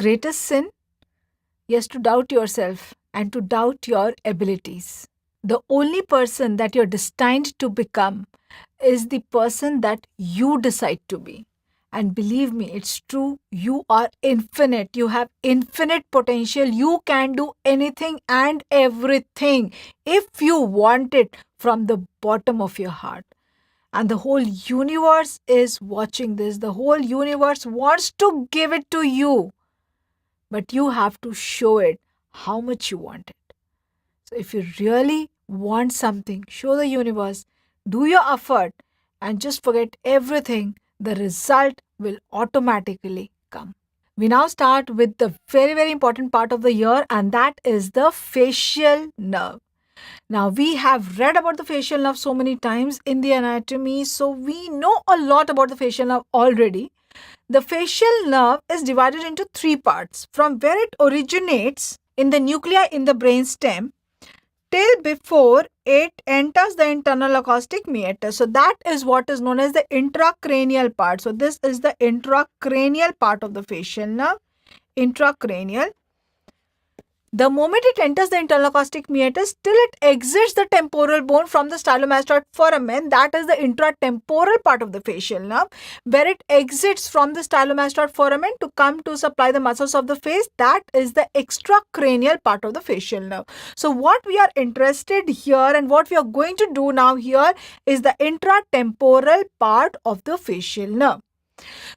greatest sin? Yes, to doubt yourself and to doubt your abilities. The only person that you're destined to become is the person that you decide to be. And believe me, it's true. You are infinite. You have infinite potential. You can do anything and everything if you want it from the bottom of your heart. And the whole universe is watching this. The whole universe wants to give it to you. But you have to show it how much you want it. So if you really want something, show the universe, do your effort, and just forget everything. The result will automatically come. We now start with the very, very important part of the year, and that is the facial nerve. Now, we have read about the facial nerve so many times in the anatomy, so we know a lot about the facial nerve already. The facial nerve is divided into three parts, from where it originates in the nuclei in the brainstem till before it enters the internal acoustic meatus. So that is what is known as the intracranial part. So this is the intracranial part of the facial nerve. Intracranial. The moment it enters the internal acoustic meatus till it exits the temporal bone from the stylomastoid foramen, that is the intratemporal part of the facial nerve, where it exits from the stylomastoid foramen to come to supply the muscles of the face, that is the extracranial part of the facial nerve. So what we are interested here and what we are going to do now here is the intratemporal part of the facial nerve.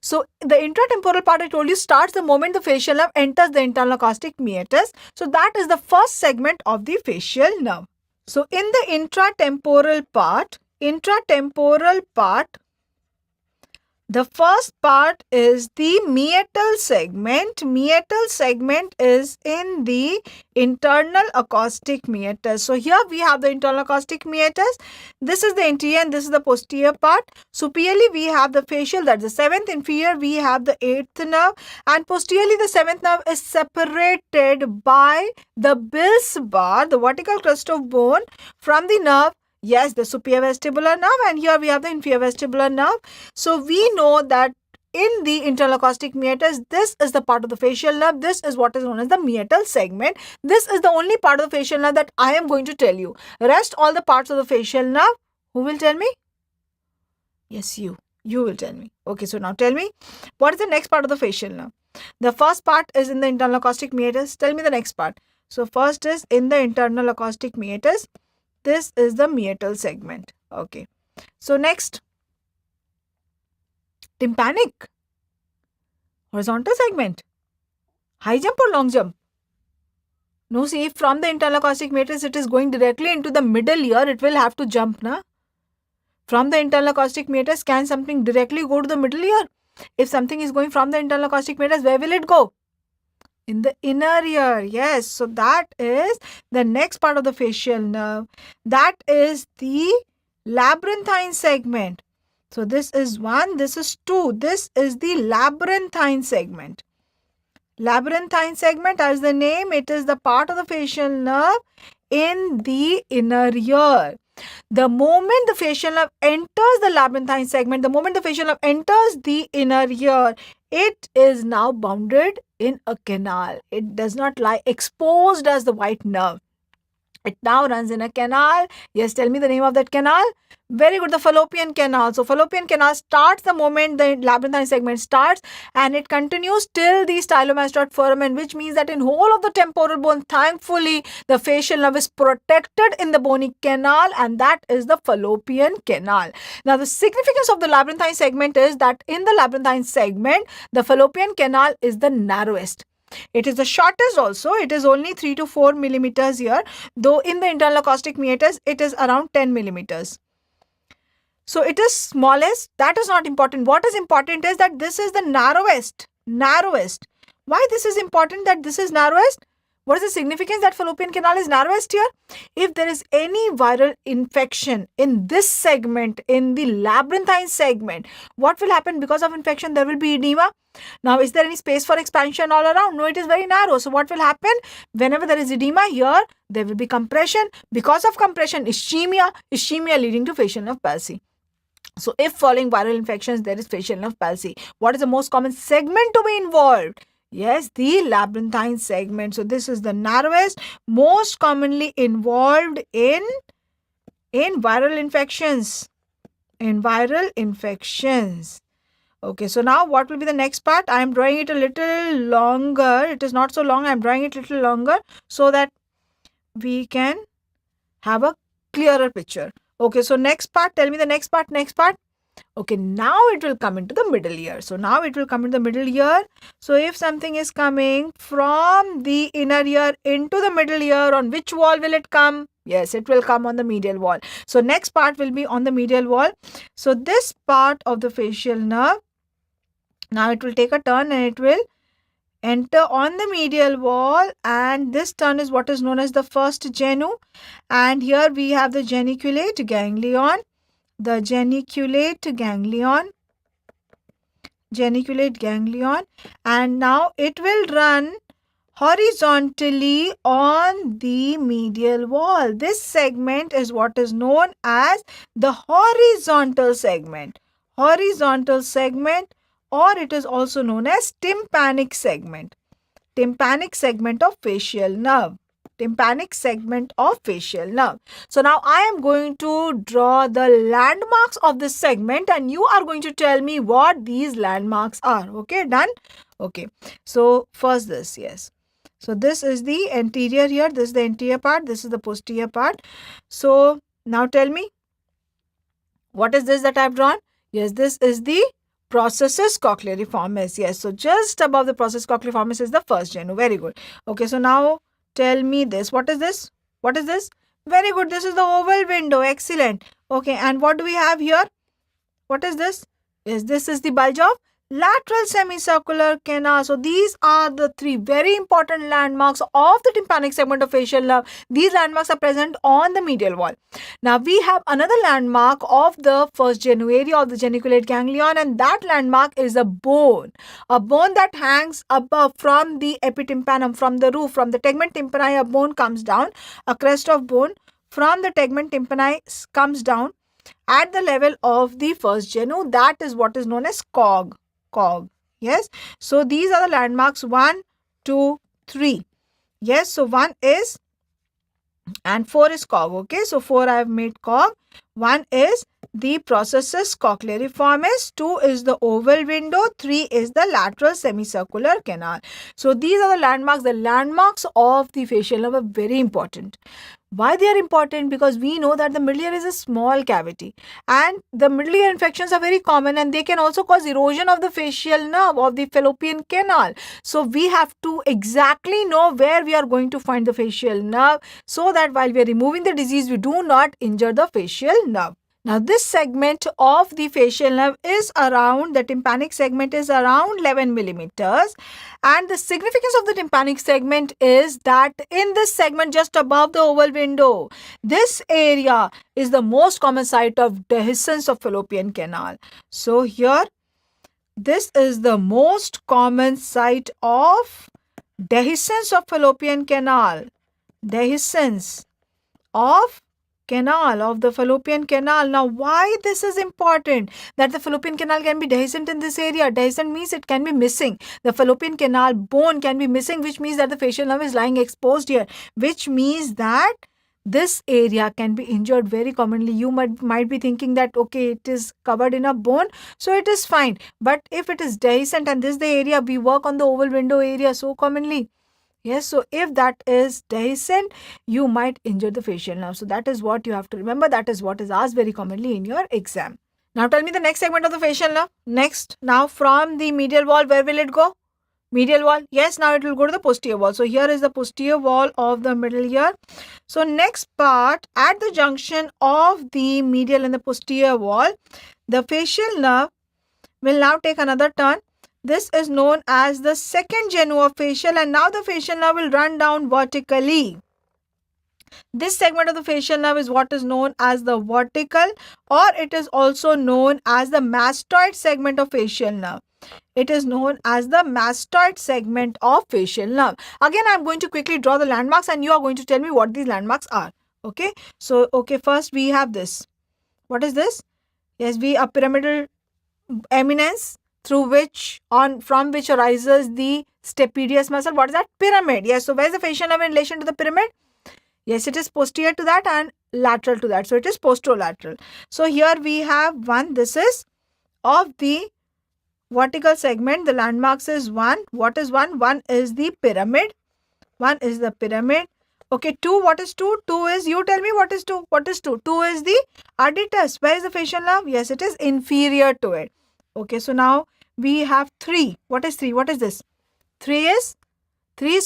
So the intratemporal part I told you starts the moment the facial nerve enters the internal acoustic meatus. So that is the first segment of the facial nerve. So in the intratemporal part, the first part is the meatal segment. Meatal segment is in the internal acoustic meatus. So here we have the internal acoustic meatus. This is the anterior and this is the posterior part. Superiorly we have the facial, that's the seventh. Inferior we have the eighth nerve, and posteriorly the seventh nerve is separated by the Bill's bar, the vertical crest of bone, from the nerve. Yes, the superior vestibular nerve, and here we have the inferior vestibular nerve. So we know that in the internal acoustic meatus, this is the part of the facial nerve. This is what is known as the meatal segment. This is the only part of the facial nerve that I am going to tell you. Rest all the parts of the facial nerve, who will tell me? Yes, you. You will tell me. Okay, so now tell me, what is the next part of the facial nerve? The first part is in the internal acoustic meatus. Tell me the next part. So first is in the internal acoustic meatus. This is the meatal segment. Okay. So next, tympanic, horizontal segment, high jump or long jump? No, see, from the internal acoustic meatus, it is going directly into the middle ear. It will have to jump, na? From the internal acoustic meatus, can something directly go to the middle ear? If something is going from the internal acoustic meatus, where will it go? In the inner ear. Yes, so that is the next part of the facial nerve. That is the labyrinthine segment. So this is 1, this is 2. This is the labyrinthine segment. Labyrinthine segment, as the name, it is the part of the facial nerve in the inner ear. The moment the facial nerve enters the labyrinthine segment, the moment the facial nerve enters the inner ear, it is now bounded in a canal. It does not lie exposed as the white nerve. It now runs in a canal. Yes, tell me the name of that canal. Very good, the fallopian canal. So fallopian canal starts the moment the labyrinthine segment starts, and it continues till the stylomastoid foramen, which means that in whole of the temporal bone, thankfully, the facial nerve is protected in the bony canal, and that is the fallopian canal. Now, the significance of the labyrinthine segment is that in the labyrinthine segment, the fallopian canal is the narrowest. It is the shortest also. It is only 3 to 4 millimeters here, though in the internal acoustic meatus, it is around 10 millimeters. So it is smallest. That is not important. What is important is that this is the narrowest. Why this is important that this is narrowest? What is the significance that fallopian canal is narrowest here? If there is any viral infection in this segment, in the labyrinthine segment, what will happen? Because of infection, there will be edema. Now, is there any space for expansion all around? No, it is very narrow. So what will happen? Whenever there is edema here, there will be compression. Because of compression, ischemia leading to facial nerve palsy. So if following viral infections, there is facial nerve palsy. What is the most common segment to be involved? Yes, the labyrinthine segment. So this is the narrowest, most commonly involved in viral infections. In viral infections. Okay, so now what will be the next part? I am drawing it a little longer. It is not so long. I am drawing it a little longer so that we can have a clearer picture. Okay, so next part. Tell me the next part. Next part. Okay, now it will come into the middle ear. So now it will come into the middle ear. So if something is coming from the inner ear into the middle ear, on which wall will it come? Yes, it will come on the medial wall. So next part will be on the medial wall. So this part of the facial nerve, now it will take a turn and it will enter on the medial wall, and this turn is what is known as the first genu. And here we have the geniculate ganglion. The geniculate ganglion, and now it will run horizontally on the medial wall. This segment is what is known as the horizontal segment. Horizontal segment, or it is also known as tympanic segment. Tympanic segment of facial nerve. Tympanic segment of facial nerve. So now I am going to draw the landmarks of this segment, and you are going to tell me what these landmarks are. Okay, done? Okay. So first this, yes. So this is the anterior here. This is the anterior part. This is the posterior part. So now tell me, what is this that I have drawn? Yes, this is the processus cochleariformis. Yes, so just above the processus cochleariformis is the first genu. Very good. Okay, so now tell me this. What is this? What is this? Very good. This is the oval window. Excellent. Okay, and what do we have here? What is this? Yes, this is the bulge of lateral semicircular canal. So these are the three very important landmarks of the tympanic segment of facial nerve. These landmarks are present on the medial wall. Now we have another landmark of the first genu area of the geniculate ganglion, and that landmark is a bone that hangs above from the epitympanum, from the roof, from the tegment tympani. A bone comes down, a crest of bone from the tegment tympani comes down at the level of the first genu. That is what is known as cog. Yes, so these are the landmarks 1, 2, 3. Yes, so 1 is, and 4 is cog. Okay, so 4 I have made cog. 1 is the processus cochleariformis, 2 is the oval window, 3 is the lateral semicircular canal. So these are the landmarks. The landmarks of the facial nerve are very important. Why they are important? Because we know that the middle ear is a small cavity, and the middle ear infections are very common, and they can also cause erosion of the facial nerve, of the fallopian canal. So we have to exactly know where we are going to find the facial nerve, so that while we are removing the disease, we do not injure the facial nerve. Now this segment of the facial nerve is around, the tympanic segment is around 11 millimeters, and the significance of the tympanic segment is that in this segment just above the oval window, this area is the most common site of dehiscence of fallopian canal. So here, this is the most common site of dehiscence of fallopian canal. Dehiscence of the fallopian canal. Now why this is important, that the fallopian canal can be dehiscent in this area? Dehiscent means it can be missing. The fallopian canal bone can be missing, which means that the facial nerve is lying exposed here, which means that this area can be injured very commonly. You might be thinking that okay, it is covered in a bone, so it is fine. But if it is dehiscent, and this is the area we work on, the oval window area so commonly. Yes, so if that is dehiscent, you might injure the facial nerve. So that is what you have to remember. That is what is asked very commonly in your exam. Now tell me the next segment of the facial nerve. Next, now from the medial wall, where will it go? Medial wall. Yes, now it will go to the posterior wall. So here is the posterior wall of the middle ear. So next part, at the junction of the medial and the posterior wall, the facial nerve will now take another turn. This is known as the second genu of facial, and now the facial nerve will run down vertically. This segment of the facial nerve is what is known as the vertical, or it is also known as the mastoid segment of facial nerve. It is known as the mastoid segment of facial nerve. Again, I am going to quickly draw the landmarks, and you are going to tell me what these landmarks are. Okay, so first we have this. What is this? Yes, a pyramidal eminence from which arises the stapedius muscle. What is that? Pyramid. Yes. So where is the facial nerve in relation to the pyramid? Yes, it is posterior to that and lateral to that. So it is posterolateral. So here we have one. This is of the vertical segment. The landmarks is 1. What is 1? 1 is the pyramid. 1 is the pyramid. Okay, 2. What is 2? 2 is, you tell me what is 2? What is 2? 2 is the arditus. Where is the facial nerve? Yes, it is inferior to it. Okay, so now we have 3. What is 3? What is this? 3 is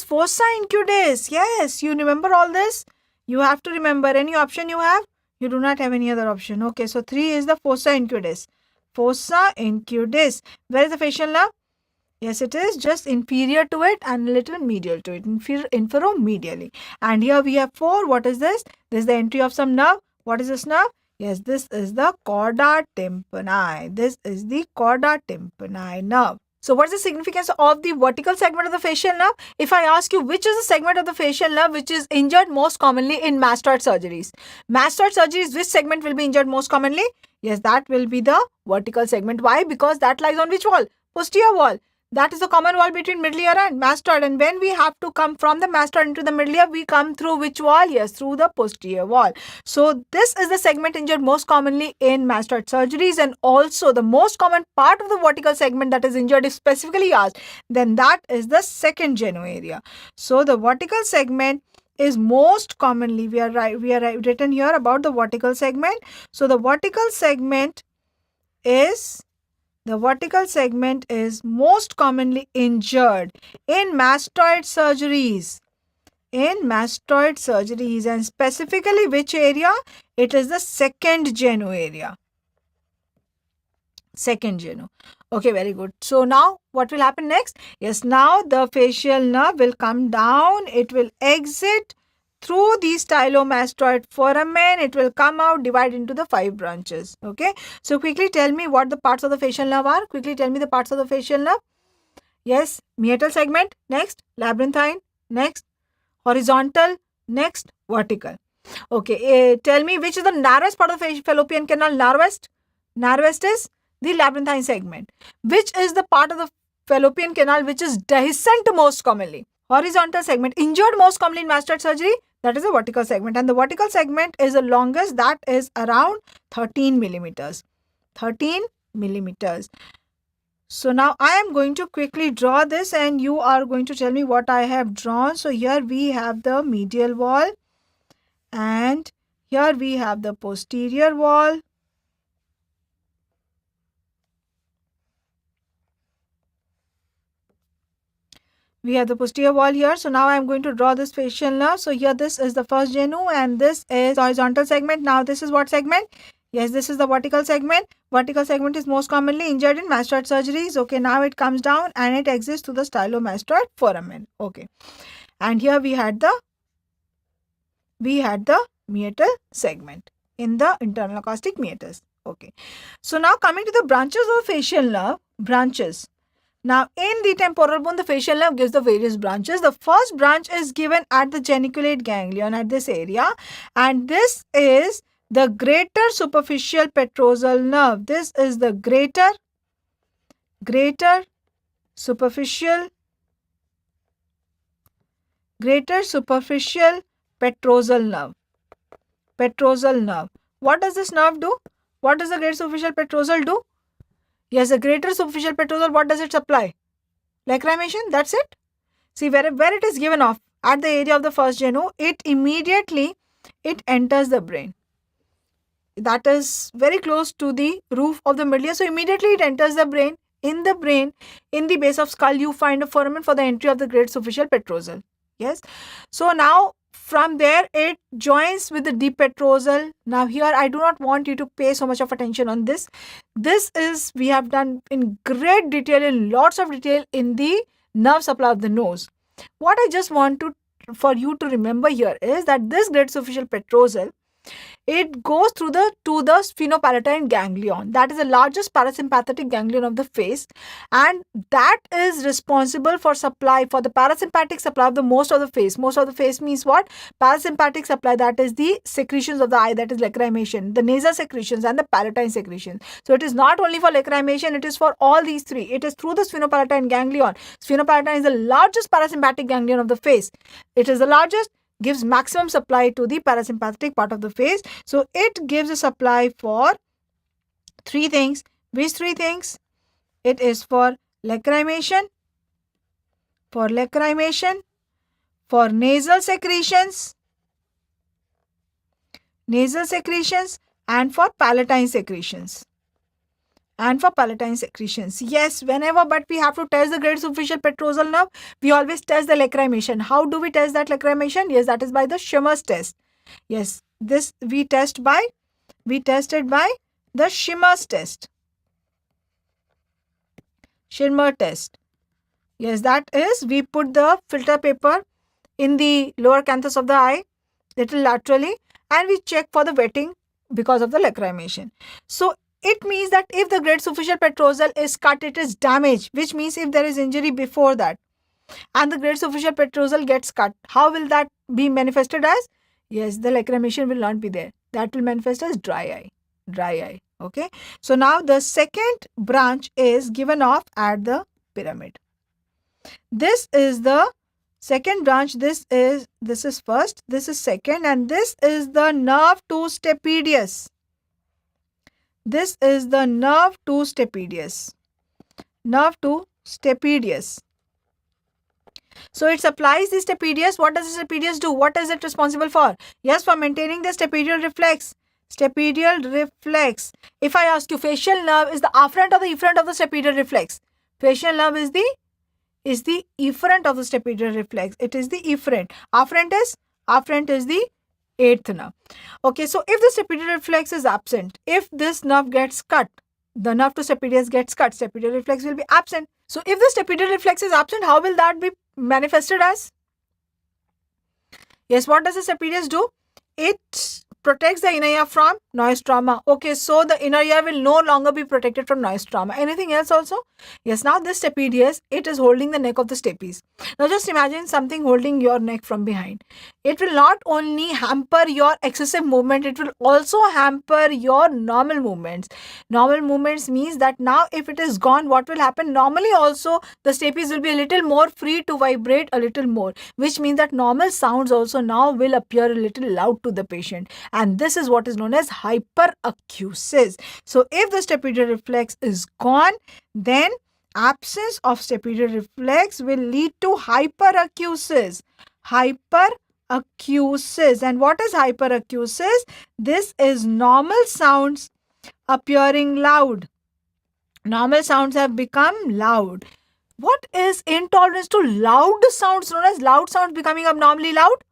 fossa incudis. Yes, you remember all this? You have to remember. Any option you have? You do not have any other option. Okay, so 3 is the fossa incudis. Fossa incudis. Where is the facial nerve? Yes, it is just inferior to it and a little medial to it. Inferomedially. And here we have 4. What is this? This is the entry of some nerve. What is this nerve? Yes, this is the chorda tympani. This is the chorda tympani nerve. So what is the significance of the vertical segment of the facial nerve? If I ask you which is the segment of the facial nerve which is injured most commonly in mastoid surgeries? Mastoid surgeries, which segment will be injured most commonly? Yes, that will be the vertical segment. Why? Because that lies on which wall? Posterior wall. That is the common wall between middle ear and mastoid. And when we have to come from the mastoid into the middle ear, we come through which wall? Yes, through the posterior wall. So this is the segment injured most commonly in mastoid surgeries, and also the most common part of the vertical segment that is injured is specifically asked, then that is the second genu area. So the vertical segment is most commonly, we are written here about the vertical segment. So the vertical segment is most commonly injured in mastoid surgeries. And specifically which area? It is the second genu area. Second genu. Okay, very good. So now what will happen next? Yes, now the facial nerve will come down. It will exit through the stylomastoid foramen. It will come out, divide into the 5 branches. Okay. So quickly tell me what the parts of the facial nerve are. Quickly tell me the parts of the facial nerve. Yes, meatal segment. Next, labyrinthine. Next, horizontal. Next, vertical. Okay. Tell me which is the narrowest part of the fallopian canal. Narrowest is the labyrinthine segment. Which is the part of the fallopian canal which is dehiscent most commonly? Horizontal segment. Injured most commonly in mastoid surgery. That is the vertical segment, and the vertical segment is the longest, that is around 13 millimeters. 13 millimeters. So now I am going to quickly draw this and you are going to tell me what I have drawn. So here we have the medial wall and here we have the posterior wall. We have the posterior wall here. So now I am going to draw this facial nerve. So here this is the first genu and this is the horizontal segment. Now this is what segment? Yes, this is the vertical segment. Vertical segment is most commonly injured in mastoid surgeries. Okay, now it comes down and it exits to the stylomastoid foramen. Okay, and here we had the meatal segment in the internal acoustic meatus. Okay, so now coming to the branches of the facial nerve. Branches. Now, in the temporal bone, the facial nerve gives the various branches. The first branch is given at the geniculate ganglion at this area, and this is the greater superficial petrosal nerve. This is the greater superficial petrosal nerve. Petrosal nerve. What does this nerve do? What does the greater superficial petrosal do? Yes, the greater superficial petrosal, what does it supply? Lacrimation, that's it. See, where it is given off at the area of the first genu, it immediately enters the brain. That is very close to the roof of the middle ear. So immediately it enters the brain. In the brain, in the base of skull, you find a foramen for the entry of the great superficial petrosal. Yes. So now from there it joins with the deep petrosal. Now here I do not want you to pay so much of attention on this. This is, we have done in great detail, in lots of detail in the nerve supply of the nose. What I just want for you to remember here is that this great superficial petrosal It goes through to the sphenopalatine ganglion. That is the largest parasympathetic ganglion of the face, and that is responsible for the parasympathetic supply of the most of the face. Most of the face means what? Parasympathetic supply, that is the secretions of the eye, that is lacrimation, the nasal secretions and the palatine secretions. So it is not only for lacrimation, it is for all these three. It is through the sphenopalatine ganglion. Sphenopalatine is the largest parasympathetic ganglion of the face. It is the largest, gives maximum supply to the parasympathetic part of the face. So it gives a supply for three things. Which three things? It is for lacrimation, for nasal secretions, and for palatine secretions. Yes, whenever, but we have to test the great superficial petrosal nerve, we always test the lacrimation. How do we test that lacrimation? Yes, that is by the Schimmer's test. Yes, this we tested by the Schimmer's test. Schirmer test. Yes, that is, we put the filter paper in the lower canthus of the eye, little laterally, and we check for the wetting because of the lacrimation. So it means that if the great superficial petrosal is cut, it is damaged, which means if there is injury before that and the great superficial petrosal gets cut, how will that be manifested as? Yes, the lacrimation will not be there. That will manifest as dry eye. Okay. So now the second branch is given off at the pyramid. This is the second branch. This is first, this is second, and this is the nerve to stapedius. This is the nerve to stapedius. So it supplies the stapedius. What does the stapedius do? What is it responsible for? Yes, for maintaining the stapedial reflex. If I ask you, facial nerve is the afferent or the efferent of the stapedial reflex? Facial nerve is the efferent of the stapedial reflex. It is the efferent. Afferent is the eighth nerve. Okay, so if the stapedial reflex is absent, if this nerve gets cut, the nerve to stapedius gets cut, stapedial reflex will be absent. So if the stapedial reflex is absent, how will that be manifested as? Yes, what does the stapedius do? It protects the inner ear from noise trauma. Okay, so the inner ear will no longer be protected from noise trauma. Anything else also? Yes, now this stapedius, it is holding the neck of the stapes. Now just imagine something holding your neck from behind. It will not only hamper your excessive movement, it will also hamper your normal movements. Normal movements means that now if it is gone, what will happen? Normally also the stapes will be a little more free to vibrate a little more, which means that normal sounds also now will appear a little loud to the patient. And this is what is known as hyperacusis. So if the stapedial reflex is gone, then absence of stapedial reflex will lead to hyperacusis. And what is hyperacusis? This is normal sounds appearing loud. Normal sounds have become loud. What is intolerance to loud sounds known as loud sounds becoming abnormally loud?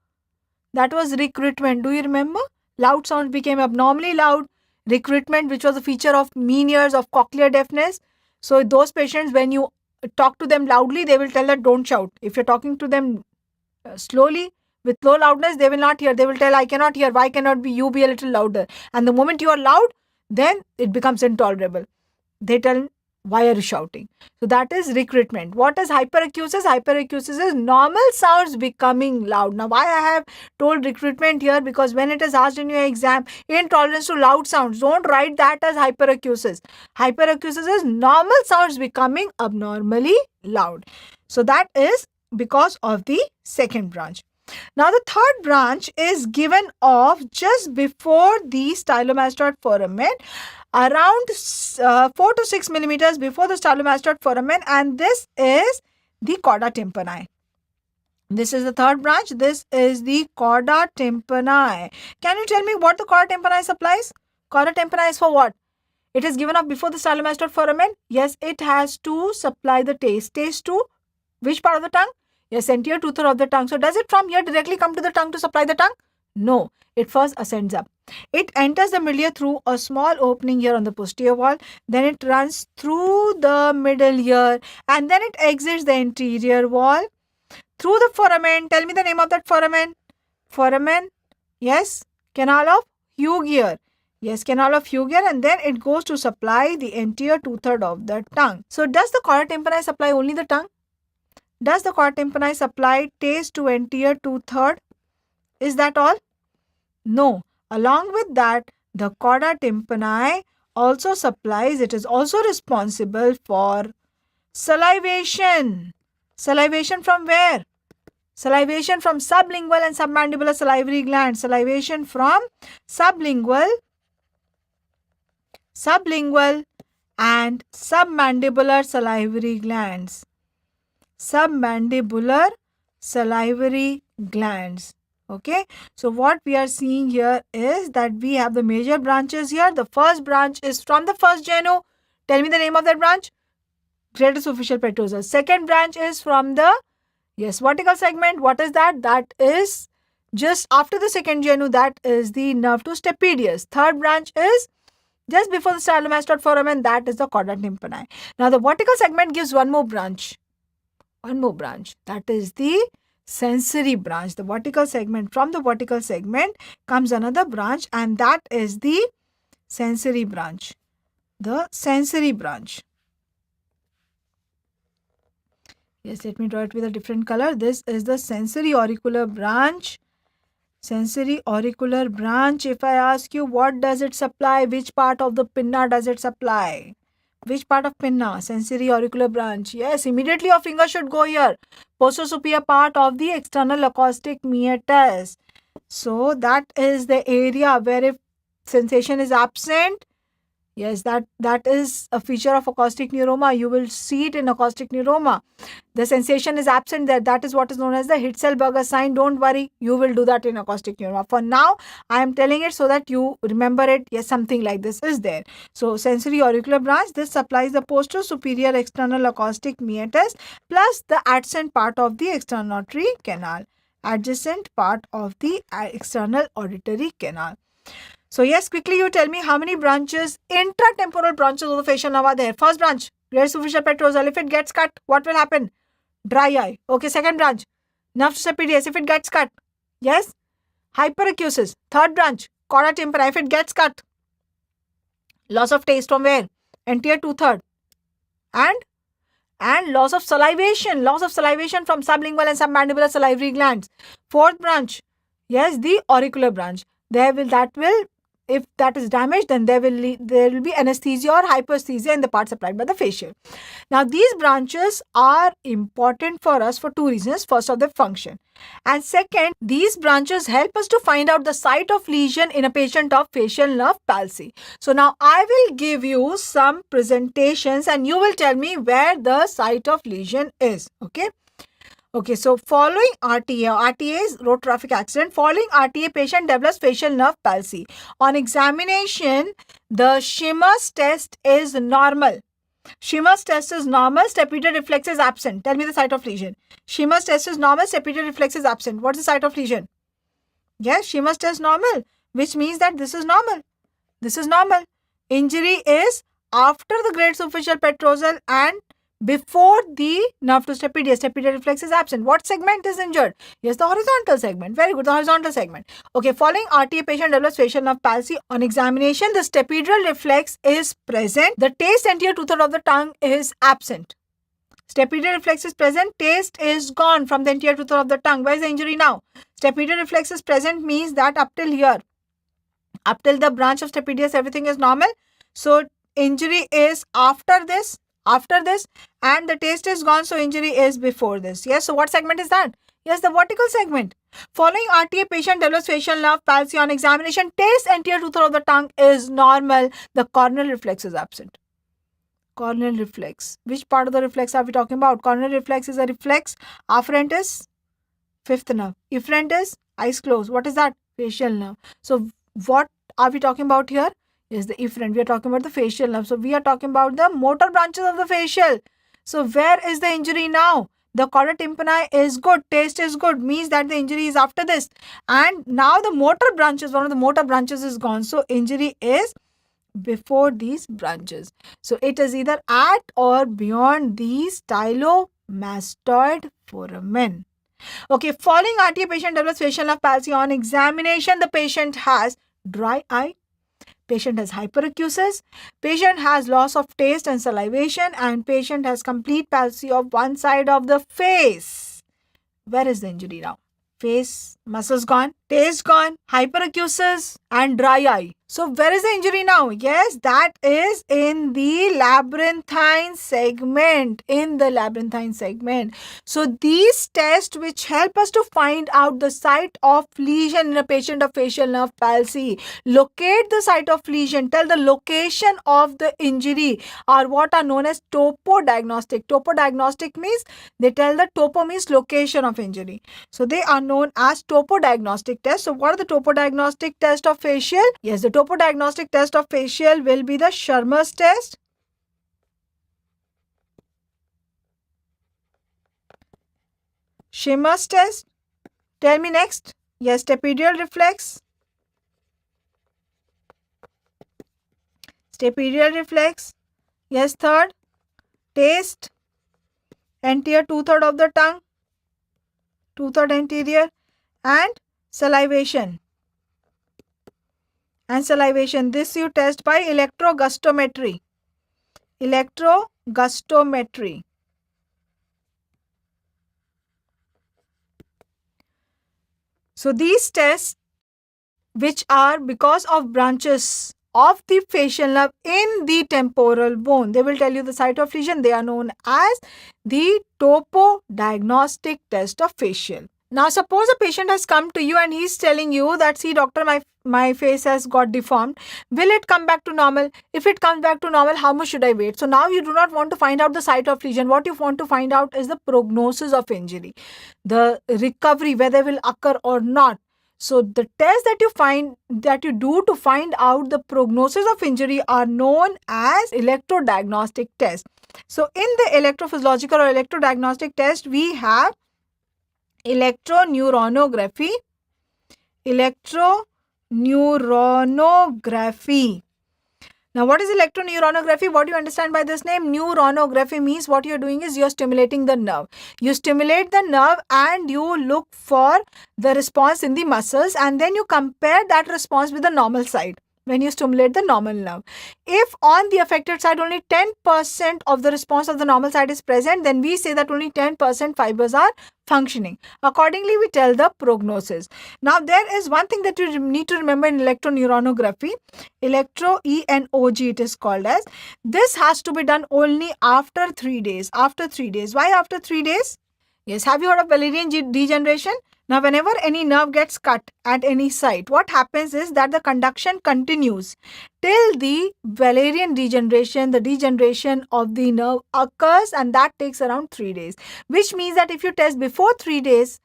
That was recruitment. Do you remember? Loud sounds became abnormally loud. Recruitment, which was a feature of mean ears, of cochlear deafness. So those patients, when you talk to them loudly, they will tell that don't shout. If you're talking to them slowly with low loudness, they will not hear. They will tell, I cannot hear. Why cannot you be a little louder? And the moment you are loud, then it becomes intolerable. They tell, why are you shouting? So that is recruitment. What is hyperacusis? Hyperacusis is normal sounds becoming loud. Now why I have told recruitment here? Because when it is asked in your exam, intolerance to loud sounds, don't write that as hyperacusis. Hyperacusis is normal sounds becoming abnormally loud. So that is because of the second branch. Now the third branch is given off just before the stylomastoid foramen, around 4 to 6 millimeters before the stylomastoid foramen, and this is the chorda tympani. This is the third branch. This is the chorda tympani. Can you tell me what the chorda tympani supplies? Chorda tympani is for what? It is given off before the stylomastoid foramen. Yes, it has to supply the taste. Taste to which part of the tongue? Yes, anterior two-thirds of the tongue. So does it from here directly come to the tongue to supply the tongue? No, it first ascends up. It enters the middle ear through a small opening here on the posterior wall. Then it runs through the middle ear and then it exits the anterior wall through the foramen. Tell me the name of that foramen. Foramen, yes, canal of Hugher. Yes, canal of Hugher, and then it goes to supply the entire 2/3 of the tongue. So does the chorda tympani supply only the tongue? Does the chorda tympani supply taste to entire 2/3? Is that all? No. Along with that, the chorda tympani also supplies, it is also responsible for salivation. Salivation from where? Salivation from sublingual and submandibular salivary glands. Salivation from sublingual and submandibular salivary glands. Submandibular salivary glands. Okay, so what we are seeing here is that we have the major branches here. The first branch is from the first genu. Tell me the name of that branch. Greater superficial petrosal. Second branch is from the, yes, vertical segment. What is that? That is just after the second genu. That is the nerve to stapedius. Third branch is just before the stylomastoid foramen. That is the chorda tympani. Now the vertical segment gives one more branch. That is the sensory branch. The vertical segment, from the vertical segment comes another branch, and that is the sensory branch. The sensory branch. Yes, let me draw it with a different color. This is the sensory auricular branch. Sensory auricular branch. If I ask you, what does it supply? Which part of the pinna does it supply? Which part of pinna? Sensory auricular branch. Yes, immediately your finger should go here. Posterior part of the external acoustic meatus. So that is the area where if sensation is absent, yes, that is a feature of acoustic neuroma. You will see it in acoustic neuroma. The sensation is absent there. That is what is known as the Hitzelberger sign. Don't worry, you will do that in acoustic neuroma. For now, I am telling it so that you remember it. Yes, something like this is there. So, sensory auricular branch, this supplies the posterior superior external acoustic meatus plus the adjacent part of the external auditory canal. Adjacent part of the external auditory canal. So yes, quickly you tell me how many branches, intratemporal branches of the facial nerve are there. First branch, greater superficial petrosal. If it gets cut, what will happen? Dry eye. Okay, second branch, nerve to stapedius. If it gets cut, yes, hyperacusis. Third branch, chorda tympani. If it gets cut, loss of taste from where? Entire 2/3. And loss of salivation from sublingual and submandibular salivary glands. Fourth branch, yes, the auricular branch. If that is damaged, then there will be anesthesia or hyperesthesia in the part supplied by the facial. Now, these branches are important for us for two reasons. First, of the function. And second, these branches help us to find out the site of lesion in a patient of facial nerve palsy. So, now I will give you some presentations and you will tell me where the site of lesion is. Okay, so following RTA is road traffic accident. Following RTA, patient develops facial nerve palsy. On examination, the Schimmer's test is normal. Schimmer's test is normal, stapedial reflex is absent. Tell me the site of lesion. Schimmer's test is normal, stapedial reflex is absent. What's the site of lesion? Yes, Schimmer's test normal, which means that this is normal. This is normal. Injury is after the greater superficial petrosal and before the nerve to stapedius. Stapedial reflex is absent. What segment is injured? Yes, the horizontal segment. Very good, the horizontal segment. Okay, following RTA, patient develops facial nerve palsy. On examination, the stapedial reflex is present. The taste anterior 2/3 of the tongue is absent. Stapedial reflex is present. Taste is gone from the anterior 2/3 of the tongue. Where is the injury now? Stapedial reflex is present means that up till here, up till the branch of stapedius, everything is normal. So, injury is after this, and the taste is gone, so injury is before this. Yes, so what segment is that? Yes, the vertical segment. Following RTA, patient develops facial nerve palsy. On examination, taste anterior 2/3 of the tongue is normal. The corneal reflex is absent. Corneal reflex. Which part of the reflex are we talking about? Corneal reflex is a reflex afferentis, fifth nerve. Efferentis, eyes closed. What is that? Facial nerve. So what are we talking about here? Is the efferent. We are talking about the facial nerve. So we are talking about the motor branches of the facial. So where is the injury now? The chorda tympani is good. Taste is good. Means that the injury is after this. And now the motor branches, one of the motor branches is gone. So injury is before these branches. So it is either at or beyond the stylomastoid foramen. Okay, following RTA, patient develops facial nerve palsy. On examination, the patient has dry eye, patient has hyperacusis, patient has loss of taste and salivation, and patient has complete palsy of one side of the face. Where is the injury now? Face, muscles gone, taste gone, hyperacusis, and dry eye. So where is the injury now? Yes, that is in the labyrinthine segment. In the labyrinthine segment. So these tests which help us to find out the site of lesion in a patient of facial nerve palsy, locate the site of lesion, tell the location of the injury, are what are known as topodiagnostic. Topodiagnostic means they tell the topo means location of injury. So they are known as topodiagnostic tests. So what are the topodiagnostic test of facial? Yes, the topodiagnostic test of facial will be the Shermer's test, Schimmer's test. Tell me next. Yes, stapedial reflex. Stapedial reflex. Yes, third. Taste. Anterior 2/3 of the tongue. 2/3 anterior. And salivation. And salivation. This you test by electrogustometry. Electrogustometry. So these tests, which are because of branches of the facial nerve in the temporal bone, they will tell you the site of lesion. They are known as the topodiagnostic test of facial. Now suppose a patient has come to you and he is telling you that, see doctor, my face has got deformed. Will it come back to normal? If it comes back to normal, how much should I wait? So now you do not want to find out the site of lesion. What you want to find out is the prognosis of injury, the recovery, whether will occur or not. So the tests that you do to find out the prognosis of injury are known as electrodiagnostic tests. So in the electrophysiological or electrodiagnostic test, we have electroneuronography. Electroneuronography. Now, what is electroneuronography? What do you understand by this name? Neuronography means what you're doing is you're stimulating the nerve. You stimulate the nerve and you look for the response in the muscles, and then you compare that response with the normal side when you stimulate the normal nerve. If on the affected side only 10% of the response of the normal side is present, then we say that only 10% fibers are functioning. Accordingly, we tell the prognosis. Now, there is one thing that you need to remember in electroneuronography. ENOG it is called as. This has to be done only after 3 days. After 3 days. Why after 3 days? Yes, have you heard of Wallerian degeneration? Now, whenever any nerve gets cut at any site, what happens is that the conduction continues till the Wallerian degeneration, the degeneration of the nerve occurs, and that takes around 3 days. Which means that if you test before 3 days,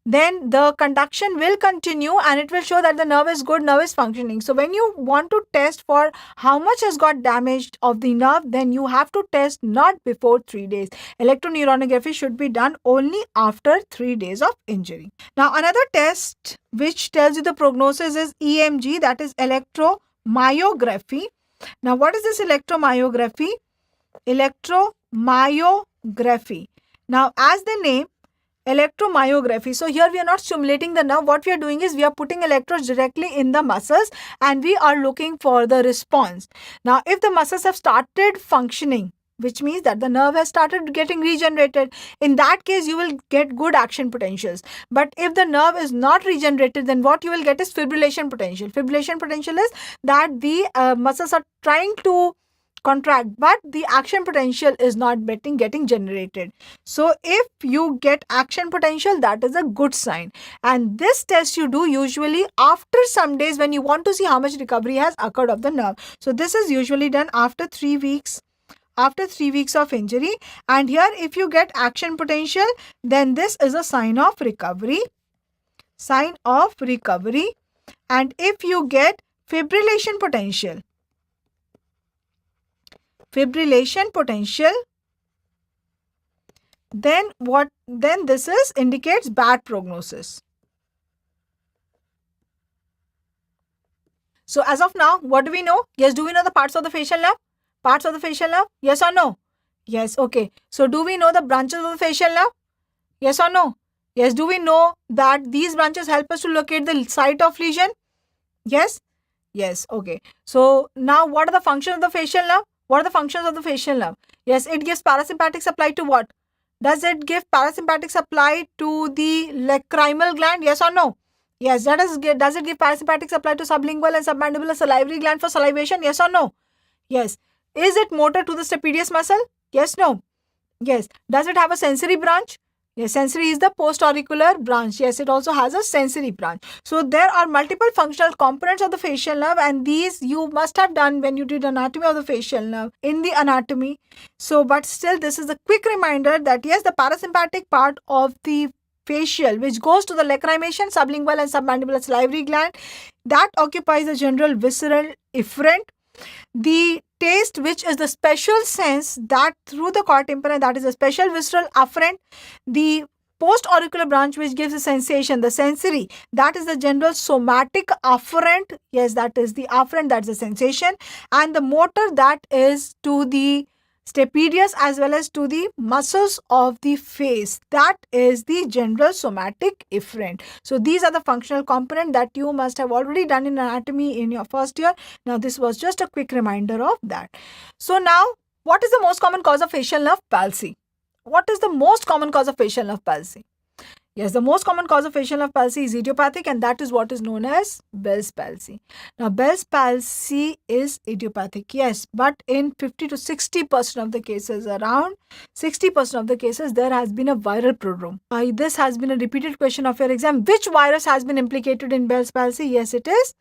then the conduction will continue and it will show that the nerve is good, nerve is functioning. So when you want to test for how much has got damaged of the nerve, then you have to test not before 3 days. Electroneuronography should be done only after 3 days of injury. Now another test which tells you the prognosis is EMG, that is electromyography. Now what is this electromyography? Electromyography. Now as the name, electromyography. So here we are not stimulating the nerve. What we are doing is we are putting electrodes directly in the muscles and we are looking for the response. Now if the muscles have started functioning, which means that the nerve has started getting regenerated, in that case you will get good action potentials. But if the nerve is not regenerated, then what you will get is fibrillation potential. Fibrillation potential is that the muscles are trying to contract, but the action potential is not getting generated. So if you get action potential, that is a good sign. And this test you do usually after some days when you want to see how much recovery has occurred of the nerve. So this is usually done after 3 weeks. After 3 weeks of injury, and here if you get action potential, then this is a sign of recovery. Sign of recovery. And if you get fibrillation potential, then this indicates bad prognosis. So as of now, what do we know? Yes, do we know the parts of the facial nerve? Parts of the facial nerve? Yes or no? Yes, okay. So do we know the branches of the facial nerve? Yes or no? Yes, do we know that these branches help us to locate the site of lesion? Yes. Yes, okay. So now what are the functions of the facial nerve? What are the functions of the facial nerve? Yes, it gives parasympathetic supply to what? Does it give parasympathetic supply to the lacrimal gland? Yes or no? Yes, does it give parasympathetic supply to sublingual and submandibular salivary gland for salivation? Yes or no? Yes. Is it motor to the stapedius muscle? Yes, no. Yes. Does it have a sensory branch? Yes, sensory is the post-auricular branch. Yes, it also has a sensory branch. So there are multiple functional components of the facial nerve, and these you must have done when you did anatomy of the facial nerve in the anatomy. So, but still, this is a quick reminder that yes, the parasympathetic part of the facial, which goes to the lacrimation, sublingual and submandibular salivary gland, that occupies the general visceral efferent. The taste, which is the special sense that through the chord tympani, that is a special visceral afferent. The post-auricular branch, which gives a sensation, the sensory, that is the general somatic afferent. Yes, that is the afferent, that's the sensation. And the motor, that is to the stapedius as well as to the muscles of the face, that is the general somatic efferent. So these are the functional components that you must have already done in anatomy in your first year. Now this was just a quick reminder of that. So now, what is the most common cause of facial nerve palsy? What is the most common cause of facial nerve palsy? Yes, the most common cause of facial nerve palsy is idiopathic, and that is what is known as Bell's palsy. Now, Bell's palsy is idiopathic, yes, but in 50 to 60% of the cases, around 60% of the cases, there has been a viral prodrome. This has been a repeated question of your exam. Which virus has been implicated in Bell's palsy? Yes, it is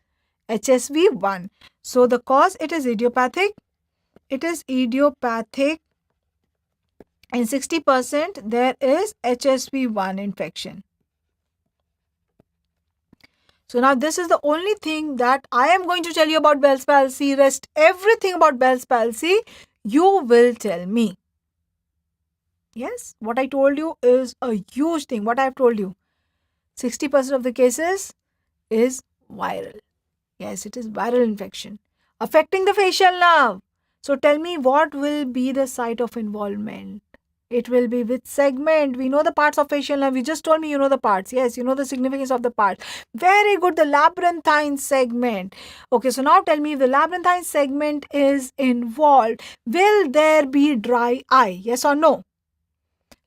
HSV1. So, the cause, it is idiopathic. It is idiopathic. In 60%, there is HSV1 infection. So now this is the only thing that I am going to tell you about Bell's palsy. Rest everything about Bell's palsy, you will tell me. Yes, what I told you is a huge thing. What I have told you, 60% of the cases is viral. Yes, it is viral infection affecting the facial nerve. So tell me, what will be the site of involvement? It will be which segment? We know the parts of facial nerve. You just told me you know the parts. Yes, you know the significance of the parts. Very good. The labyrinthine segment. Okay, so now tell me, if the labyrinthine segment is involved, will there be dry eye? Yes or no?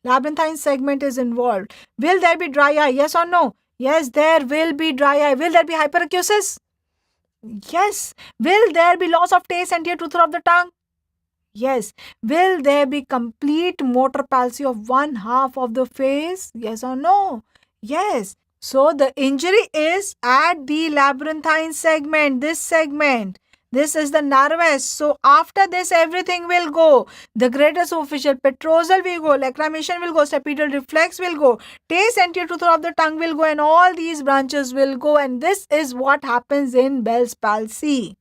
Labyrinthine segment is involved. Will there be dry eye? Yes or no? Yes, there will be dry eye. Will there be hyperacusis? Yes. Will there be loss of taste and tooth of the tongue? Yes. Will there be complete motor palsy of one half of the face? Yes or no? Yes. So the injury is at the labyrinthine segment, this segment. This is the nervous. So after this, everything will go. The greater superficial petrosal will go, lacrimation will go, stapedial reflex will go, taste anterior tooth of the tongue will go, and all these branches will go. And this is what happens in Bell's palsy.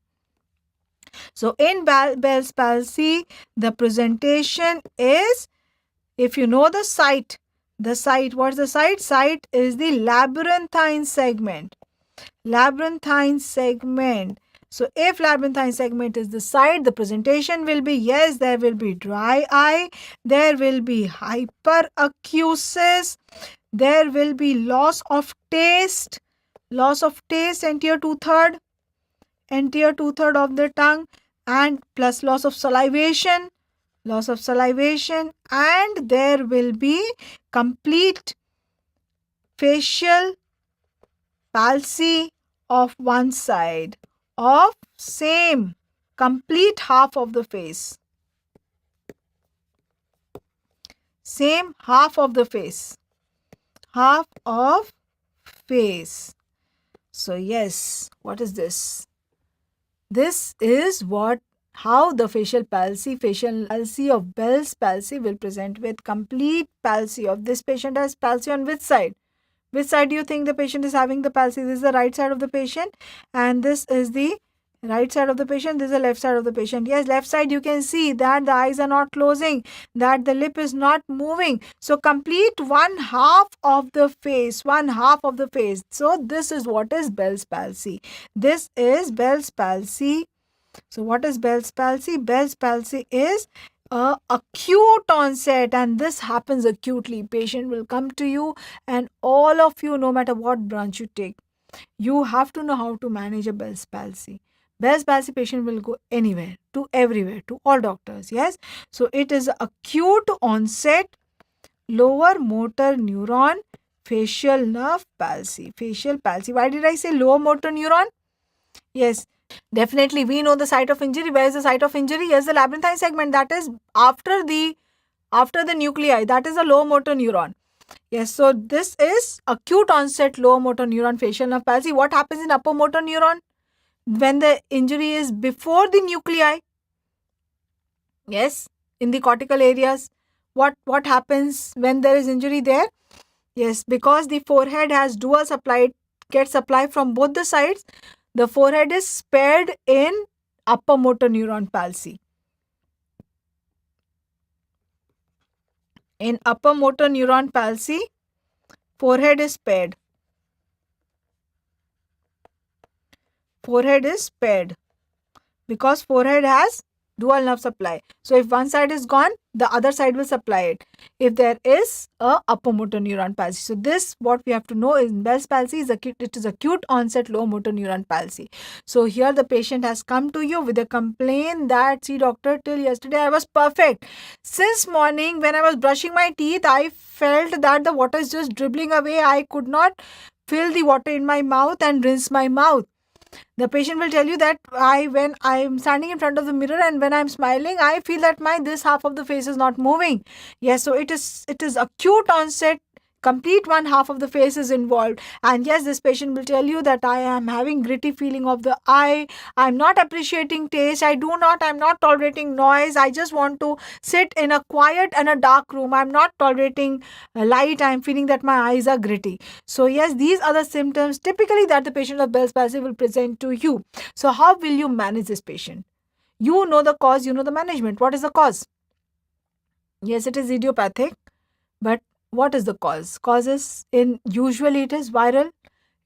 So in Bell's palsy, the presentation is, if you know the site, what's the site? Site is the labyrinthine segment. Labyrinthine segment. So if labyrinthine segment is the site, the presentation will be, yes, there will be dry eye, there will be hyperacusis, there will be loss of taste anterior two-third of the tongue, and plus loss of salivation, and there will be complete facial palsy of one side of same complete half of the face. Same half of the face. Half of face. So yes, what is this? This is how the facial palsy of Bell's palsy will present, with complete palsy. Of this patient has palsy on which side? Which side do you think the patient is having the palsy? This is the right side of the patient, and this is the right side of the patient, this is the left side of the patient. Yes, left side you can see that the eyes are not closing, that the lip is not moving. So complete one half of the face. So this is what is Bell's palsy. This is Bell's palsy. So what is Bell's palsy? Bell's palsy is a acute onset, and this happens acutely. Patient will come to you, and all of you, no matter what branch you take, you have to know how to manage a Bell's palsy. Bell's palsy patient will go anywhere, to everywhere, to all doctors. Yes. So it is acute onset lower motor neuron facial nerve palsy. Facial palsy. Why did I say lower motor neuron? Yes, definitely we know the site of injury. Where is the site of injury? Yes, the labyrinthine segment, that is after the nuclei, that is a lower motor neuron. Yes, so this is acute onset lower motor neuron facial nerve palsy. What happens in upper motor neuron when the injury is before the nuclei? Yes, in the cortical areas. What happens when there is injury there? Yes, because the forehead has dual supply, gets supply from both the sides. The forehead is spared in upper motor neuron palsy. In upper motor neuron palsy, forehead is spared. Forehead is spared because forehead has dual nerve supply. So if one side is gone, the other side will supply it if there is a upper motor neuron palsy. So this, what we have to know is Bell's palsy is acute, it is acute onset lower motor neuron palsy. So here the patient has come to you with a complaint that, see doctor, till yesterday I was perfect. Since morning when I was brushing my teeth, I felt that the water is just dribbling away. I could not fill the water in my mouth and rinse my mouth. The patient will tell you that when I'm standing in front of the mirror and when I'm smiling, I feel that my this half of the face is not moving. Yes, so it is acute onset. Complete one half of the face is involved. And yes, this patient will tell you that I am having gritty feeling of the eye. I'm not appreciating taste. I'm not tolerating noise. I just want to sit in a quiet and a dark room. I'm not tolerating light. I'm feeling that my eyes are gritty. So yes, these are the symptoms typically that the patient of Bell's palsy will present to you. So how will you manage this patient? You know the cause, you know the management. What is the cause? Yes, it is idiopathic, but what is the cause? Cause is usually it is viral.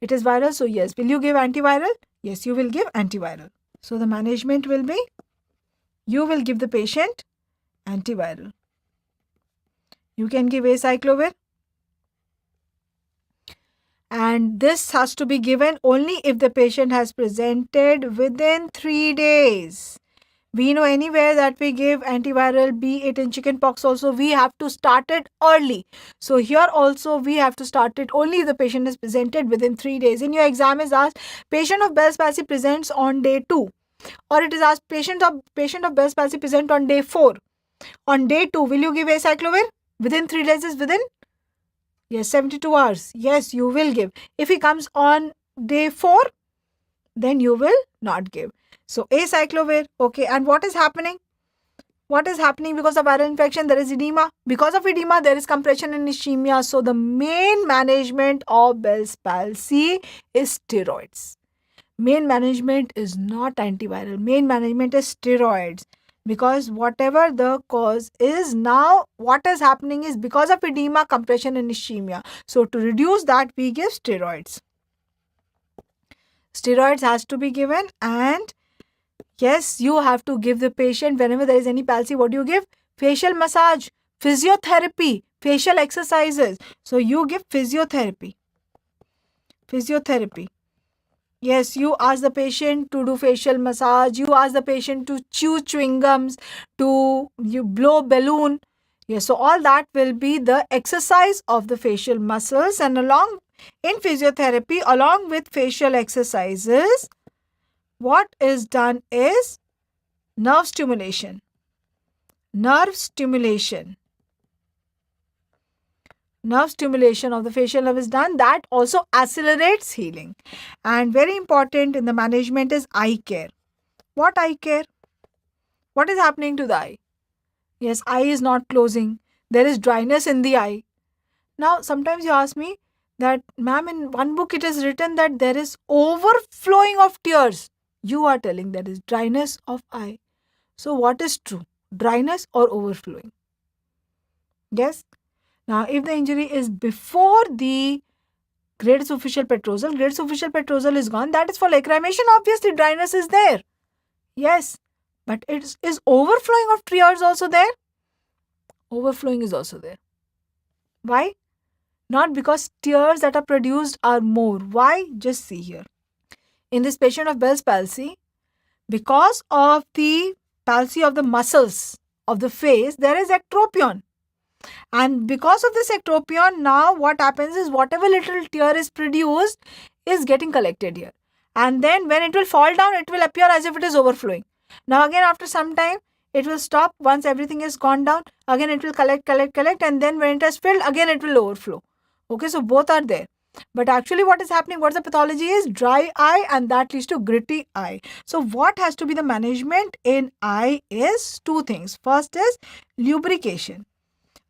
It is viral. So yes, will you give antiviral? Yes, you will give antiviral. So the management will be, you will give the patient antiviral. You can give acyclovir. And this has to be given only if the patient has presented within 3 days. We know anywhere that we give antiviral, be it in chickenpox also, we have to start it early. So here also we have to start it only if the patient is presented within 3 days. In your exam is asked, patient of Bell's palsy presents on day 2. Or it is asked, patient of Bell's palsy present on day 4. On day 2, will you give acyclovir? Within 3 days is within? Yes, 72 hours. Yes, you will give. If he comes on day 4, then you will not give. So acyclovir, okay. And what is happening? What is happening because of viral infection? There is edema. Because of edema, there is compression and ischemia. So the main management of Bell's palsy is steroids. Main management is not antiviral. Main management is steroids. Because whatever the cause is, now what is happening is because of edema, compression and ischemia. So to reduce that, we give steroids. Steroids has to be given, and yes, you have to give the patient whenever there is any palsy. What do you give? Facial massage, physiotherapy, facial exercises. So you give physiotherapy. Physiotherapy. Yes, you ask the patient to do facial massage. You ask the patient to chew chewing gums, you blow balloon. Yes, so all that will be the exercise of the facial muscles. And in physiotherapy, along with facial exercises, what is done is nerve stimulation. Nerve stimulation of the facial nerve is done. That also accelerates healing. And very important in the management is eye care. What eye care? What is happening to the eye? Yes, eye is not closing. There is dryness in the eye. Now, sometimes you ask me that, ma'am, in one book it is written that there is overflowing of tears. You are telling there is dryness of eye. So what is true? Dryness or overflowing? Yes. Now, if the injury is before the great superficial petrosal is gone, that is for lacrimation. Obviously, dryness is there. Yes. But is overflowing of tears also there? Overflowing is also there. Why? Not because tears that are produced are more. Why? Just see here. In this patient of Bell's palsy, Because of the palsy of the muscles of the face, there is ectropion. And because of this ectropion, now what happens is whatever little tear is produced is getting collected here. And then when it will fall down, it will appear as if it is overflowing. Now again, after some time, it will stop. Once everything is gone down, again it will collect, and then when it has filled, again it will overflow. Okay, so both are there. But actually what is happening, what's the pathology is dry eye, and that leads to gritty eye. So what has to be the management in eye is two things. First is lubrication.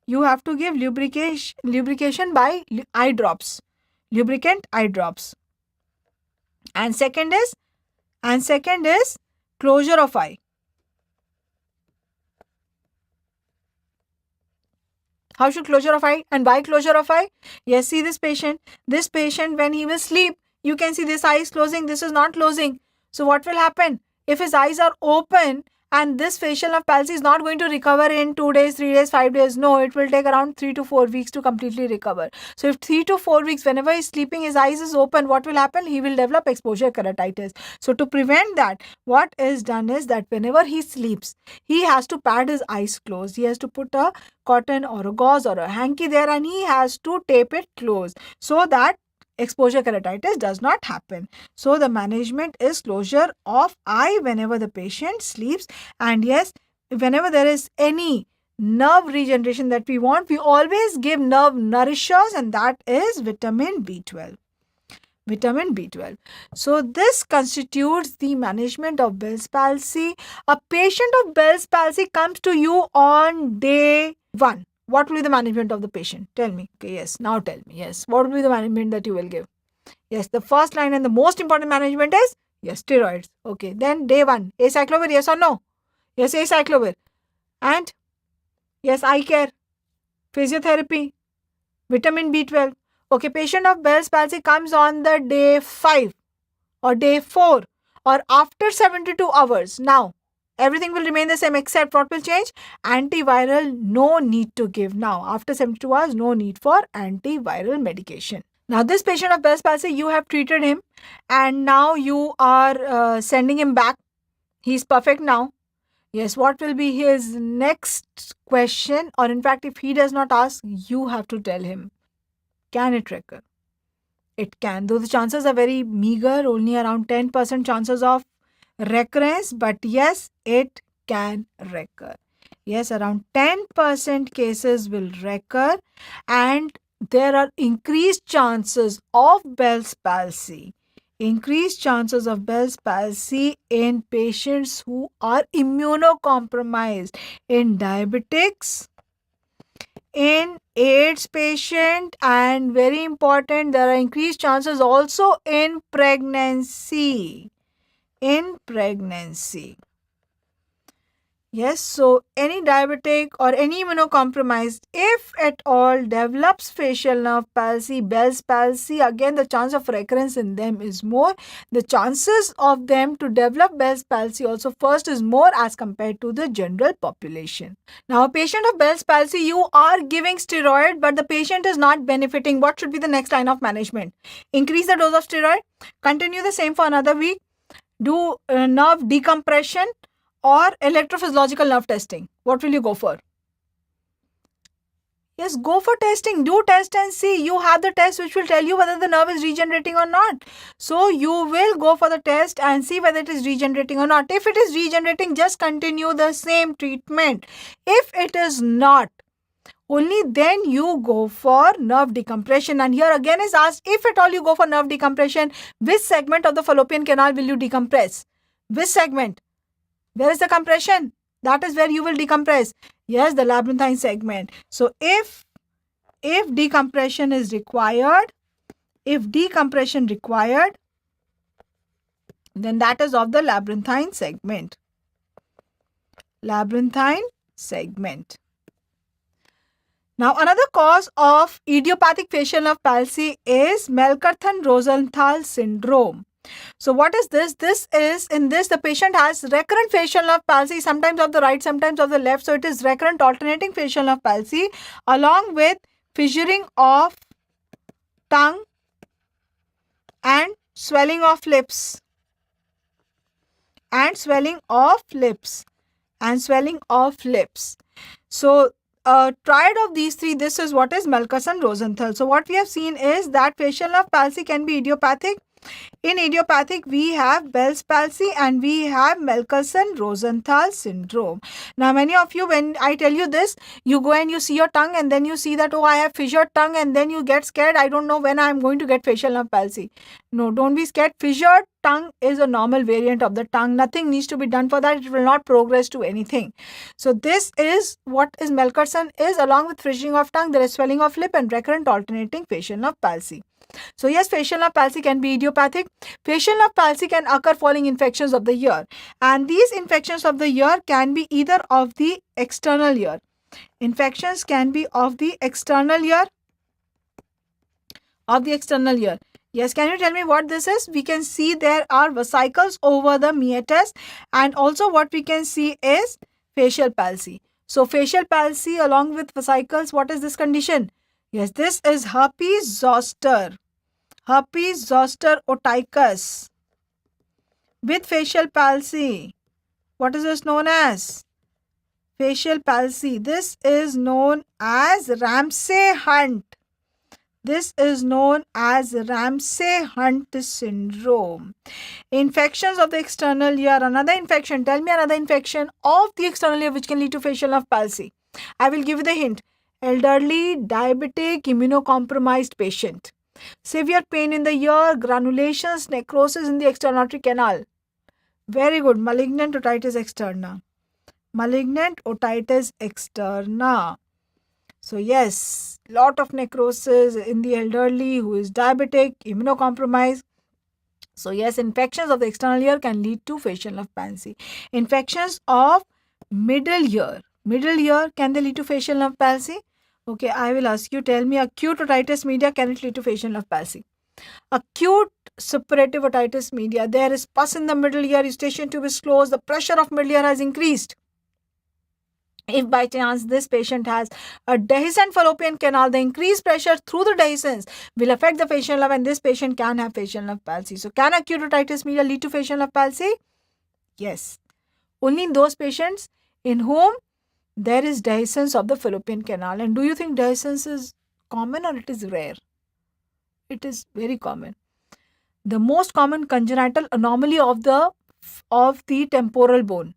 You have to give lubrication by eye drops, lubricant eye drops. And second is closure of eye. How should closure of eye, and why closure of eye? Yes, see this patient when he will sleep, you can see this eye is closing, this is not closing. So what will happen? If his eyes are open and this facial nerve palsy is not going to recover in 2 days, 3 days, 5 days. No, it will take around 3 to 4 weeks to completely recover. So if 3 to 4 weeks, whenever he's sleeping, his eyes is open, what will happen? He will develop exposure keratitis. So to prevent that, what is done is that whenever he sleeps, he has to pad his eyes closed. He has to put a cotton or a gauze or a hanky there, and he has to tape it closed so that exposure keratitis does not happen. So the management is closure of eye whenever the patient sleeps. And yes, whenever there is any nerve regeneration that we want, we always give nerve nourishers, and that is vitamin B12. Vitamin B12. So this constitutes the management of Bell's palsy. A patient of Bell's palsy comes to you on day 1. What will be the management of the patient? Tell me. Okay, yes. Now tell me. Yes. What will be the management that you will give? Yes. The first line and the most important management is, yes, steroids. Okay. Then day 1. Acyclovir, yes or no? Yes, acyclovir. And yes, eye care, physiotherapy, vitamin B12. Okay, patient of Bell's palsy comes on the day 5 or day 4 or after 72 hours. Now, everything will remain the same except what will change? Antiviral, no need to give now. After 72 hours, no need for antiviral medication. Now, this patient of Bell's palsy, you have treated him and now you are sending him back. He's perfect now. Yes, what will be his next question? Or in fact, if he does not ask, you have to tell him. Can it recur? It can, though the chances are very meager, only around 10% chances of recurrence, but yes, it can recur. Yes, around 10% cases will recur, and there are increased chances of Bell's palsy. Increased chances of Bell's palsy in patients who are immunocompromised, in diabetics, in AIDS patient, and very important, there are increased chances also in pregnancy. Yes, so any diabetic or any immunocompromised, if at all develops facial nerve palsy, Bell's palsy, again the chance of recurrence in them is more. The chances of them to develop Bell's palsy also first is more as compared to the general population. Now, a patient of Bell's palsy, you are giving steroid, but the patient is not benefiting. What should be the next line of management? Increase the dose of steroid, continue the same for another week, do nerve decompression, or electrophysiological nerve testing. What will you go for? Yes, go for testing. Do test and see. You have the test which will tell you whether the nerve is regenerating or not. So you will go for the test and see whether it is regenerating or not. If it is regenerating, just continue the same treatment. If it is not, only then you go for nerve decompression. And here again is asked, if at all you go for nerve decompression, which segment of the fallopian canal will you decompress? Which segment? Where is the compression? That is where you will decompress. Yes, the labyrinthine segment. So if decompression is required, then that is of the labyrinthine segment. Now, another cause of idiopathic facial nerve palsy is Melkersson-Rosenthal syndrome. So what is this? In this the patient has recurrent facial nerve palsy, sometimes of the right, sometimes of the left. So it is recurrent alternating facial nerve palsy along with fissuring of tongue and swelling of lips. and swelling of lips. So, triad of these three, this is what is Melkerson-Rosenthal. So, what we have seen is that facial nerve palsy can be idiopathic. In idiopathic, we have Bell's palsy and we have Melkerson-Rosenthal syndrome. Now, many of you, when I tell you this, you go and you see your tongue and then you see that, oh, I have fissured tongue, and then you get scared. I don't know when I'm going to get facial nerve palsy. No, don't be scared. Fissured tongue is a normal variant of the tongue. Nothing needs to be done for that. It will not progress to anything. So, this is what is Melkerson is. Along with fridging of tongue, there is swelling of lip and recurrent alternating facial nerve palsy. So yes, facial nerve palsy can be idiopathic. Facial nerve palsy can occur following infections of the ear, and these infections of the ear can be either of the external ear. Infections can be of the external ear. Yes, can you tell me what this is? We can see there are vesicles over the meatus, and also what we can see is facial palsy. So facial palsy along with vesicles, what is this condition? Yes, this is herpes zoster oticus with facial palsy. What is this known as? Facial palsy. This is known as Ramsay-Hunt. This is known as Ramsay-Hunt syndrome. Infections of the external ear. Another infection. Tell me another infection of the external ear which can lead to facial nerve palsy. I will give you the hint. Elderly, diabetic, immunocompromised patient. Severe pain in the ear, granulations, necrosis in the external auditory canal. Very good. Malignant otitis externa. So yes, lot of necrosis in the elderly who is diabetic, immunocompromised. So yes, infections of the external ear can lead to facial nerve palsy. Infections of middle ear. Can they lead to facial nerve palsy? Okay, I will ask you, tell me, acute otitis media, can it lead to facial nerve palsy? Acute suppurative otitis media, there is pus in the middle ear, eustachian tube is closed, the pressure of middle ear has increased. If by chance this patient has a dehiscent fallopian canal, the increased pressure through the dehiscence will affect the facial nerve and this patient can have facial nerve palsy. So, can acute otitis media lead to facial nerve palsy? Yes. Only in those patients in whom there is dehiscence of the fallopian canal. And do you think dehiscence is common or it is rare? It is very common. The most common congenital anomaly of the temporal bone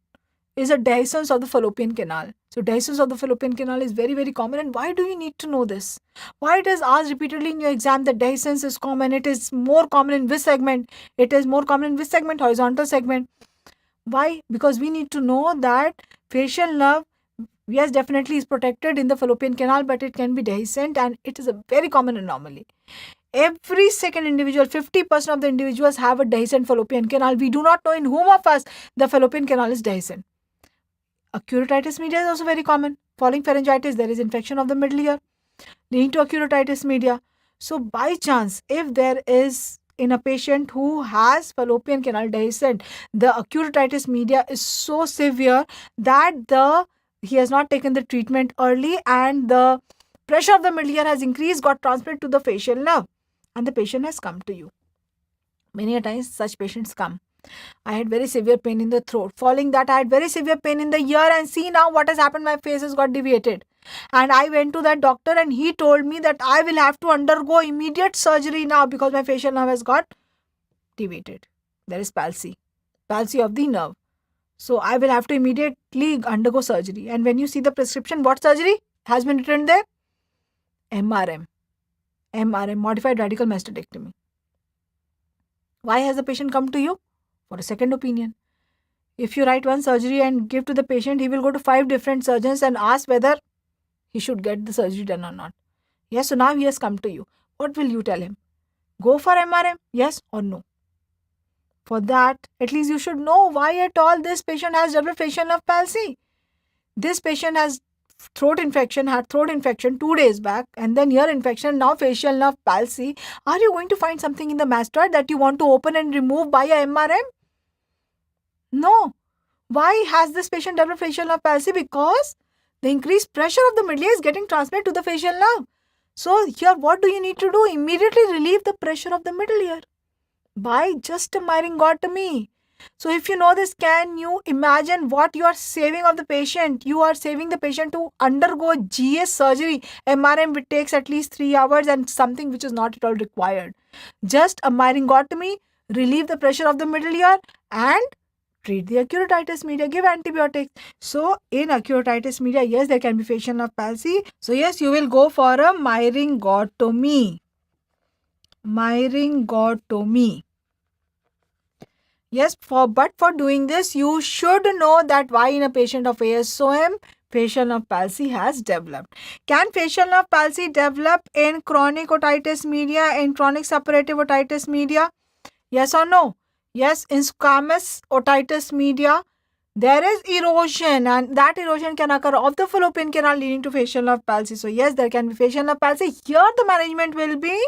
is a dehiscence of the fallopian canal. So dehiscence of the fallopian canal is very, very common. And why do you need to know this? Why it is asked repeatedly in your exam that dehiscence is common? It is more common in which segment? It is more common in which segment? Horizontal segment. Why? Because we need to know that facial nerve, yes, definitely is protected in the fallopian canal, but it can be dehiscent and it is a very common anomaly. Every second individual, 50% of the individuals have a dehiscent fallopian canal. We do not know in whom of us the fallopian canal is dehiscent. Acute otitis media is also very common. Following pharyngitis, there is infection of the middle ear leading to acute otitis media. So by chance, if there is in a patient who has fallopian canal dehiscent, the acute otitis media is so severe that he has not taken the treatment early and the pressure of the middle ear has increased, got transmitted to the facial nerve and the patient has come to you. Many a times such patients come. I had very severe pain in the throat. Following that, I had very severe pain in the ear and see now what has happened. My face has got deviated. And I went to that doctor and he told me that I will have to undergo immediate surgery now because my facial nerve has got deviated. There is palsy of the nerve. So I will have to immediately undergo surgery. And when you see the prescription, what surgery has been written there? MRM, modified radical mastectomy. Why has the patient come to you? For a second opinion. If you write one surgery and give to the patient, he will go to 5 different surgeons and ask whether he should get the surgery done or not. Yes, so now he has come to you. What will you tell him? Go for MRM, yes or no? For that, at least you should know why at all this patient has developed facial nerve palsy. This patient has had throat infection 2 days back and then ear infection, now facial nerve palsy. Are you going to find something in the mastoid that you want to open and remove by a MRM? No. Why has this patient developed facial nerve palsy? Because the increased pressure of the middle ear is getting transmitted to the facial nerve. So here what do you need to do? Immediately relieve the pressure of the middle ear by just a myringotomy. So if you know this, can you imagine what you are saving of the patient? You are saving the patient to undergo GS surgery, MRM, which takes at least 3 hours and something which is not at all required. Just a myringotomy, relieve the pressure of the middle ear and treat the acute otitis media, give antibiotics. So in acute otitis media, yes, there can be facial nerve palsy. So yes, you will go for a myringotomy. Myringotomy. Yes, but for doing this, you should know that why in a patient of ASOM, facial nerve palsy has developed. Can facial nerve palsy develop in chronic otitis media, in chronic suppurative otitis media? Yes or no? Yes, in squamous otitis media, there is erosion and that erosion can occur of the fallopian canal leading to facial nerve palsy. So yes, there can be facial nerve palsy. Here the management will be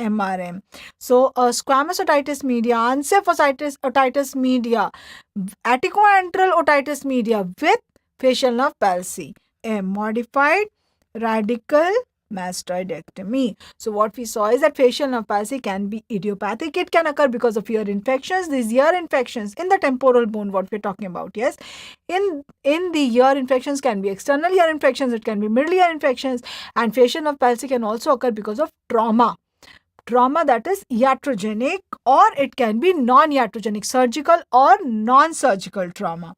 MRM. So squamous otitis media, unsafe otitis media, aticoantral otitis media with facial nerve palsy, a modified radical mastoidectomy. So what we saw is that facial nerve palsy can be idiopathic. It can occur because of ear infections. These ear infections in the temporal bone, what we're talking about, yes. In the ear infections can be external ear infections, it can be middle ear infections, and facial nerve palsy can also occur because of trauma. Trauma that is iatrogenic, or it can be non-iatrogenic, surgical or non-surgical trauma.